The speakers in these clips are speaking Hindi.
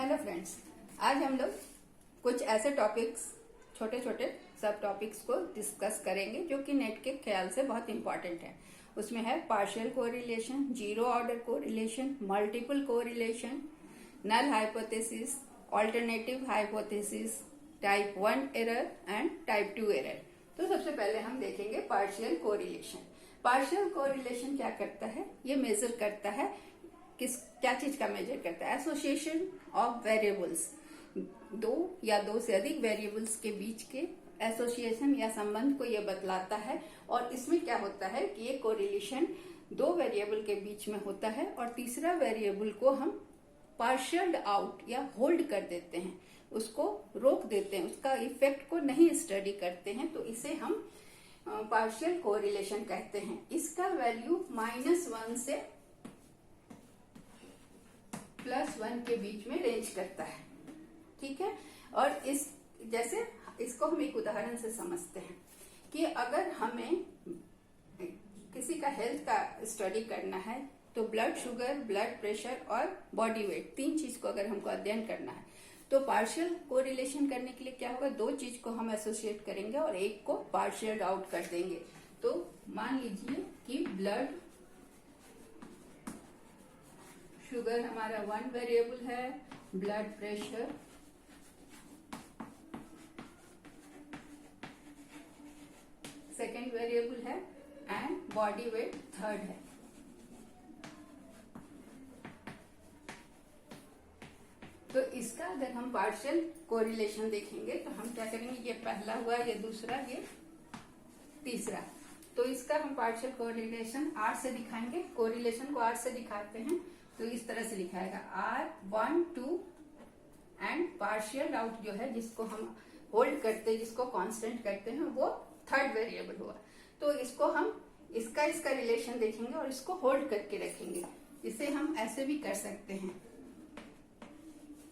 हेलो फ्रेंड्स, आज हम लोग कुछ ऐसे टॉपिक्स, छोटे छोटे सब टॉपिक्स को डिस्कस करेंगे जो कि नेट के ख्याल से बहुत इंपॉर्टेंट है। उसमें है partial correlation, zero order correlation, multiple correlation, null hypothesis, alternative hypothesis, type 1 error and type 2 error. तो सबसे पहले हम देखेंगे पार्शियल कोरिलेशन। पार्शियल कोरिलेशन क्या करता है? ये मेजर करता है क्या चीज का मेजर करता है? एसोसिएशन ऑफ वेरिएबल्स, दो या दो से अधिक वेरिएबल्स के बीच के एसोसिएशन या संबंध को ये बतलाता है। और इसमें क्या होता है कि ये कोरिलेशन दो वेरिएबल के बीच में होता है और तीसरा वेरिएबल को हम पार्शियल आउट या होल्ड कर देते हैं, उसको रोक देते हैं, उसका इफेक्ट को नहीं स्टडी करते हैं, तो इसे हम पार्शियल कोरिलेशन कहते हैं। इसका वैल्यू -1 से +1 के बीच में रेंज करता है, ठीक है। और इस जैसे इसको हम एक उदाहरण से समझते हैं कि अगर हमें किसी का हेल्थ का स्टडी करना है तो ब्लड शुगर, ब्लड प्रेशर और बॉडी वेट, तीन चीज को अगर हमको अध्ययन करना है तो पार्शियल कोरिलेशन करने के लिए क्या होगा? दो चीज को हम एसोसिएट करेंगे और एक को पार्शियल आउट कर देंगे। तो मान लीजिए कि ब्लड शुगर हमारा 1 वेरिएबल है, ब्लड प्रेशर सेकेंड वेरिएबल है एंड बॉडी वेट थर्ड है। तो इसका अगर हम पार्शियल कोरिलेशन देखेंगे तो हम क्या करेंगे? ये पहला हुआ, ये दूसरा, ये तीसरा। तो इसका हम पार्शियल कोरिलेशन R से दिखाएंगे। कोरिलेशन को R से दिखाते हैं तो इस तरह से लिखाएगा R1 2 एंड पार्शियल आउट जो है, जिसको हम होल्ड करते हैं, जिसको कांस्टेंट करते हैं, वो थर्ड वेरिएबल हुआ। तो इसको हम इसका रिलेशन देखेंगे और इसको होल्ड करके रखेंगे। इसे हम ऐसे भी कर सकते हैं,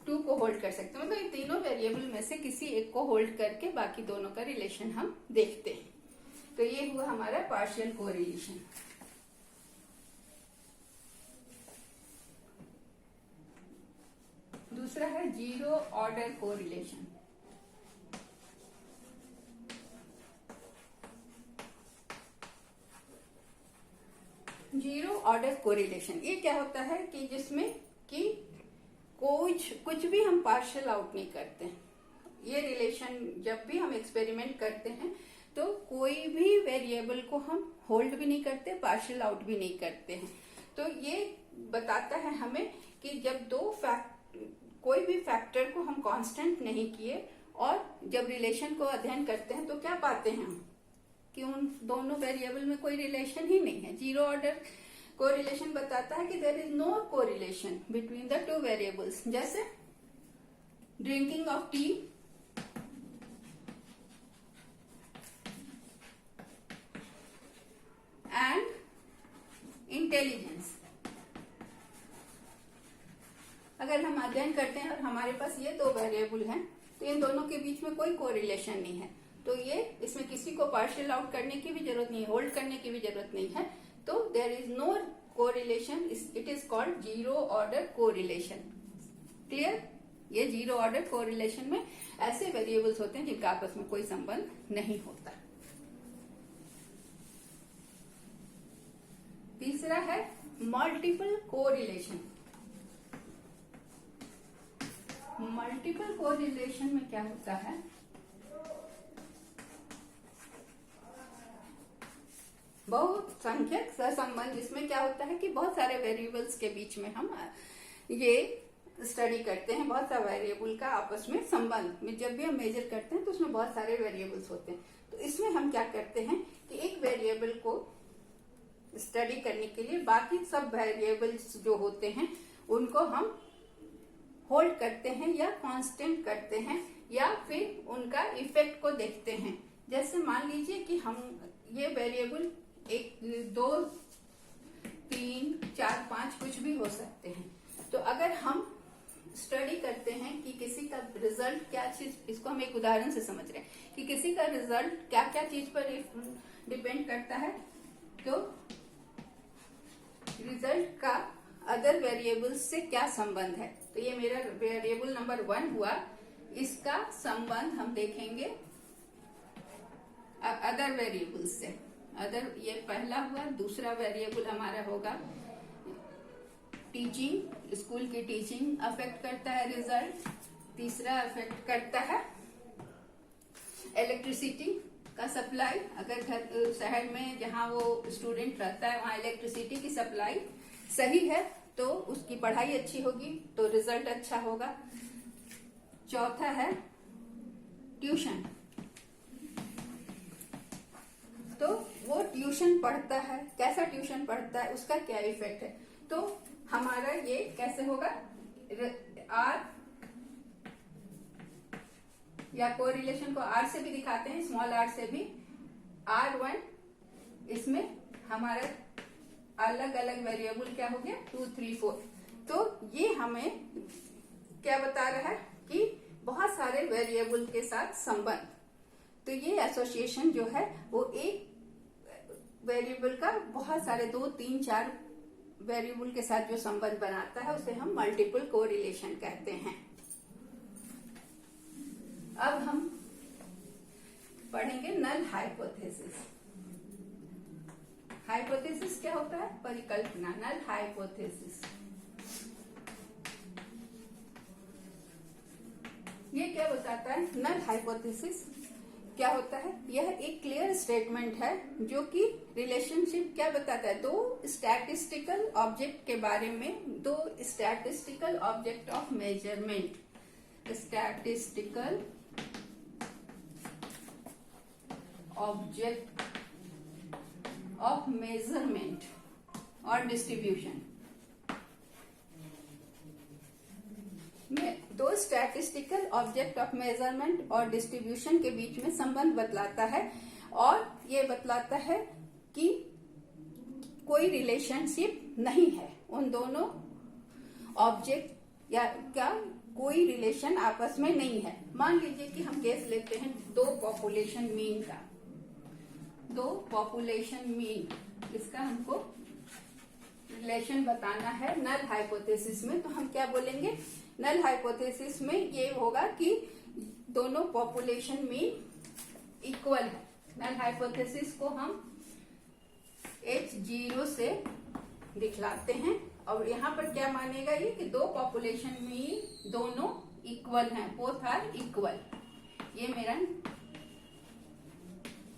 2 को होल्ड कर सकते हैं, मतलब इन तीनों वेरिएबल में से किसी एक को होल्ड करके बाकी दोनों का रिलेशन हम देखते हैं। तो ये हुआ हमारा पार्शियल कोरिलेशन। दूसरा है zero order correlation. Zero order correlation ये क्या होता है कि जिसमें कि कुछ भी हम पार्शियल आउट नहीं करते हैं। ये रिलेशन जब भी हम एक्सपेरिमेंट करते हैं तो कोई भी वेरिएबल को हम होल्ड भी नहीं करते, पार्शियल आउट भी नहीं करते हैं। तो ये बताता है हमें कि जब कोई भी फैक्टर को हम कांस्टेंट नहीं किए और जब रिलेशन को अध्ययन करते हैं तो क्या पाते हैं हम कि उन दोनों वेरिएबल में कोई रिलेशन ही नहीं है। जीरो ऑर्डर कोरिलेशन बताता है कि there is no correlation between the two variables. जैसे drinking of tea and intelligence. अगर हम अध्ययन करते हैं और हमारे पास ये दो वेरिएबल हैं तो इन दोनों के बीच में कोई कोरिलेशन नहीं है, तो ये इसमें किसी को पार्शियल आउट करने की भी जरूरत नहीं है, होल्ड करने की भी जरूरत नहीं है। तो there is no correlation, it is called zero order correlation. Clear? ये जीरो ऑर्डर कोरिलेशन में ऐसे वेरिएबल्स होते हैं जिनका आपस में कोई संबंध नहीं होता। तीसरा है मल्टीपल कोरिलेशन। मल्टीपल कोरिलेशन में क्या होता है? बहुसंख्यक सहसंबंध। इसमें क्या होता है कि बहुत सारे वेरिएबल्स के बीच में हम ये स्टडी करते हैं, बहुत सारे वेरिएबल का आपस में संबंध में जब भी हम मेजर करते हैं तो उसमें बहुत सारे वेरिएबल्स होते हैं। तो इसमें हम क्या करते हैं कि एक वेरिएबल को स्टडी करने के लिए बाकी सब वेरिएबल्स जो होते हैं उनको हम होल्ड करते हैं या कांस्टेंट करते हैं या फिर उनका इफेक्ट को देखते हैं। जैसे मान लीजिए कि हम ये वेरिएबल 1 2 3 4 5 कुछ भी हो सकते हैं। तो अगर हम स्टडी करते हैं कि किसी का रिजल्ट क्या चीज, इसको हम एक उदाहरण से समझ रहे हैं कि किसी का रिजल्ट क्या क्या चीज पर डिपेंड करता है। तो रिजल्ट का अदर वेरिएबल्स से क्या संबंध है। तो ये मेरा वेरिएबल नंबर 1 हुआ, इसका संबंध हम देखेंगे अदर वेरिएबल्स से। अदर ये पहला हुआ। दूसरा वेरिएबल हमारा होगा टीचिंग, स्कूल की टीचिंग अफेक्ट करता है रिजल्ट। तीसरा अफेक्ट करता है इलेक्ट्रिसिटी का सप्लाई। अगर घर शहर में जहाँ वो स्टूडेंट रहता है वहाँ इलेक्ट्रिसिटी की सप्लाई सही है तो उसकी पढ़ाई अच्छी होगी, तो रिजल्ट अच्छा होगा। चौथा है ट्यूशन, तो वो ट्यूशन पढ़ता है, कैसा ट्यूशन पढ़ता है, उसका क्या इफेक्ट है। तो हमारा ये कैसे होगा, आर या कोरिलेशन को आर से भी दिखाते हैं, स्मॉल आर से भी। R1 इसमें हमारा अलग अलग वेरिएबल क्या हो गया 2, 3, 4। तो ये हमें क्या बता रहा है कि बहुत सारे वेरिएबल के साथ संबंध। तो ये एसोसिएशन जो है वो एक वेरिएबल का बहुत सारे 2, 3, 4 वेरिएबल के साथ जो संबंध बनाता है उसे हम मल्टीपल कोरिलेशन कहते हैं। अब हम पढ़ेंगे नल हाइपोथेसिस। हाइपोथेसिस क्या होता है, परिकल्पना। नल हाइपोथेसिस ये क्या बताता है, नल हाइपोथेसिस क्या होता है, यह एक क्लियर स्टेटमेंट है जो कि रिलेशनशिप क्या बताता है, दो स्टैटिस्टिकल ऑब्जेक्ट के बारे में, दो statistical object of measurement, statistical object of measurement और डिस्ट्रीब्यूशन में, दो स्टैटिस्टिकल ऑब्जेक्ट ऑफ मेजरमेंट और डिस्ट्रीब्यूशन के बीच में संबंध बतलाता है। और ये बतलाता है कि कोई रिलेशनशिप नहीं है उन दोनों ऑब्जेक्ट या क्या कोई रिलेशन आपस में नहीं है। मान लीजिए कि हम केस लेते हैं दो पॉपुलेशन मीन का, दो पॉपुलेशन मीन, इसका हमको रिलेशन बताना है नल हाइपोथेसिस में। तो हम क्या बोलेंगे, नल हाइपोथेसिस में ये होगा कि दोनों पॉपुलेशन मीन इक्वल है। नल हाइपोथेसिस को हम H0 से दिखलाते हैं और यहाँ पर क्या मानेगा ये कि दो पॉपुलेशन मीन दोनों इक्वल हैं, बोथ आर इक्वल। ये मेरा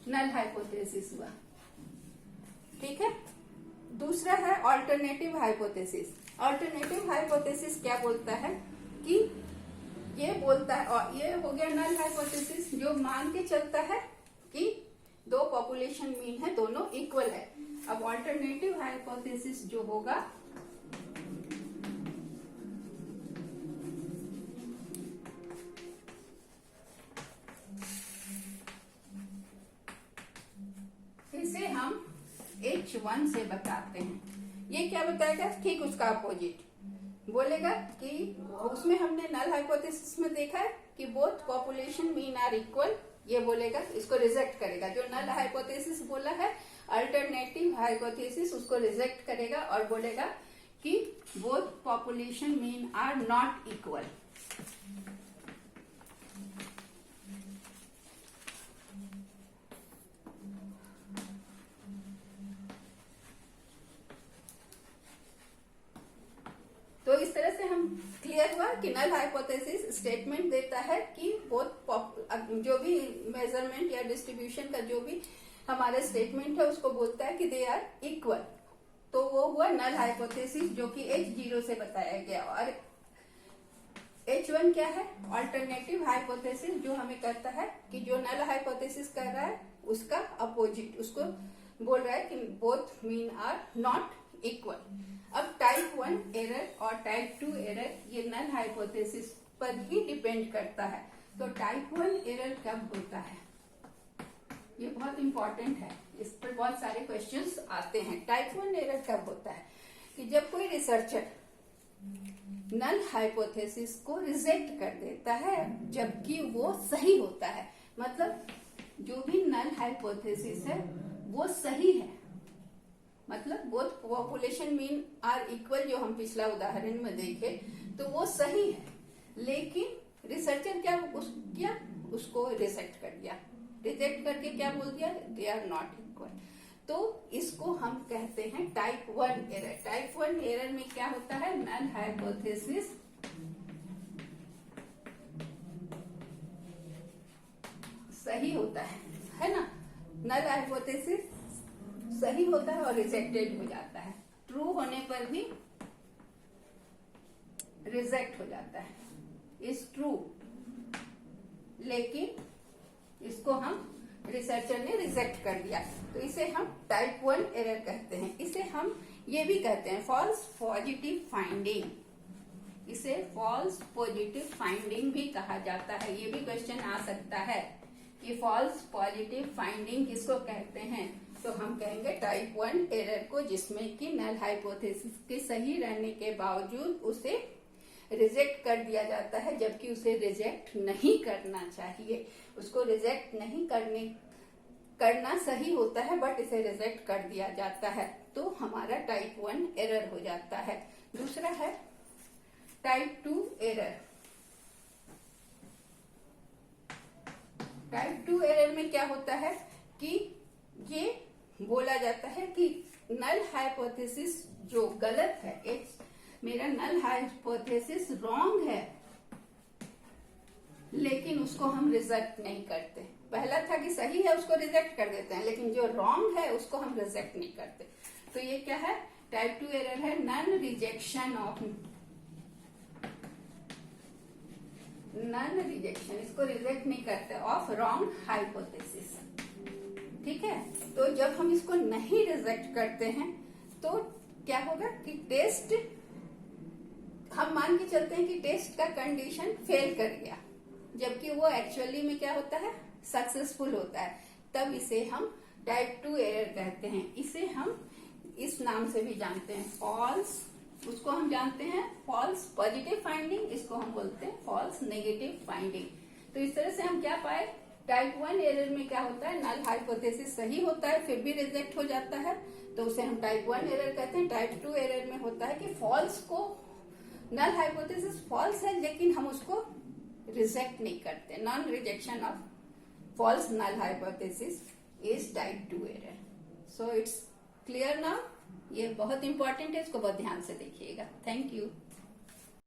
नल हाइपोथेसिस हुआ, ठीक है। दूसरा है ऑल्टरनेटिव हाइपोथेसिस। ऑल्टरनेटिव हाइपोथेसिस क्या बोलता है कि ये बोलता है, और ये हो गया नल हाइपोथेसिस जो मान के चलता है कि दो पॉपुलेशन मीन है, दोनों इक्वल है। अब ऑल्टरनेटिव हाइपोथेसिस जो होगा इसे हम H1 से बताते हैं। ये क्या बताएगा, ठीक उसका अपोजिट बोलेगा कि उसमें हमने नल हाइपोथेसिस में देखा है कि both population mean are equal, ये बोलेगा, इसको रिजेक्ट करेगा। जो नल हाइपोथेसिस बोला है अल्टरनेटिव हाइपोथेसिस उसको रिजेक्ट करेगा और बोलेगा कि both population mean are not equal. तो इस तरह से हम क्लियर हुआ कि नल हाइपोथेसिस स्टेटमेंट देता है कि बोथ जो भी मेजरमेंट या डिस्ट्रीब्यूशन का जो भी हमारा स्टेटमेंट है उसको बोलता है कि दे आर इक्वल। तो वो हुआ नल हाइपोथेसिस जो कि H0 से बताया गया। और H1 क्या है, ऑल्टरनेटिव हाइपोथेसिस जो हमें कहता है कि जो नल हाइपोथेसिस कर रहा है उसका अपोजिट, उसको बोल रहा है कि both mean are not equal. अब टाइप 1 एरर और टाइप 2 एरर ये नल हाइपोथेसिस पर ही डिपेंड करता है। तो टाइप 1 एरर कब होता है, ये बहुत इंपॉर्टेंट है, इस पर बहुत सारे क्वेश्चंस आते हैं। टाइप 1 एरर कब होता है कि जब कोई रिसर्चर नल हाइपोथेसिस को रिजेक्ट कर देता है जबकि वो सही होता है। मतलब जो भी नल हाइपोथेसिस है वो सही है, मतलब both population mean are equal, जो हम पिछला उदाहरण में देखे, तो वो सही है, लेकिन रिसर्चर क्या उसको रिजेक्ट कर दिया। रिजेक्ट करके क्या बोल दिया, दे आर नॉट इक्वल। तो इसको हम कहते हैं टाइप 1 एरर। टाइप 1 एरर में क्या होता है, नल हाइपोथेसिस सही होता है ना, नल हाइपोथेसिस सही होता है और रिजेक्टेड हो जाता है, ट्रू होने पर भी रिजेक्ट हो जाता है, इज ट्रू, लेकिन इसको हम रिसर्चर ने रिजेक्ट कर दिया, तो इसे हम टाइप 1 एरर कहते हैं। इसे हम ये भी कहते हैं फॉल्स पॉजिटिव फाइंडिंग, इसे फॉल्स पॉजिटिव फाइंडिंग भी कहा जाता है। ये भी क्वेश्चन आ सकता है कि फॉल्स पॉजिटिव फाइंडिंग किसको कहते हैं, तो हम कहेंगे टाइप 1 एरर को, जिसमें कि नल हाइपोथेसिस के सही रहने के बावजूद उसे रिजेक्ट कर दिया जाता है, जबकि उसे रिजेक्ट नहीं करना चाहिए। उसको रिजेक्ट नहीं करना सही होता है, बट इसे रिजेक्ट कर दिया जाता है, तो हमारा टाइप 1 एरर हो जाता है। दूसरा है टाइप 2 एरर। टाइप 2 एरर में क्या होता है कि ये बोला जाता है कि नल हाइपोथेसिस जो गलत है, मेरा नल हाइपोथेसिस रॉन्ग है, लेकिन उसको हम रिजेक्ट नहीं करते। पहला था कि सही है, उसको रिजेक्ट कर देते हैं, लेकिन जो रॉन्ग है उसको हम रिजेक्ट नहीं करते। तो ये क्या है, टाइप 2 एरर है नन रिजेक्शन, इसको रिजेक्ट नहीं करते ऑफ रॉन्ग हाइपोथेसिस। ठीक है, तो जब हम इसको नहीं रिजेक्ट करते हैं तो क्या होगा कि टेस्ट, हम मान के चलते हैं कि टेस्ट का कंडीशन फेल कर गया, जबकि वो एक्चुअली में क्या होता है, सक्सेसफुल होता है, तब इसे हम टाइप 2 एरर कहते हैं। इसे हम इस नाम से भी जानते हैं फॉल्स, उसको हम जानते हैं फॉल्स पॉजिटिव फाइंडिंग, इसको हम बोलते हैं फॉल्स नेगेटिव फाइंडिंग। तो इस तरह से हम क्या पाए, टाइप 1 एरर में क्या होता है, नल हाइपोथेसिस सही होता है फिर भी रिजेक्ट हो जाता है, तो उसे हम टाइप 1 एरर कहते हैं। टाइप 2 एरर में होता है कि फॉल्स को, नल हाइपोथेसिस फॉल्स है लेकिन हम उसको रिजेक्ट नहीं करते, non rejection of false null hypothesis is type 2 error. So it's clear now, ये बहुत इंपॉर्टेंट है, इसको बहुत ध्यान से देखिएगा। Thank you.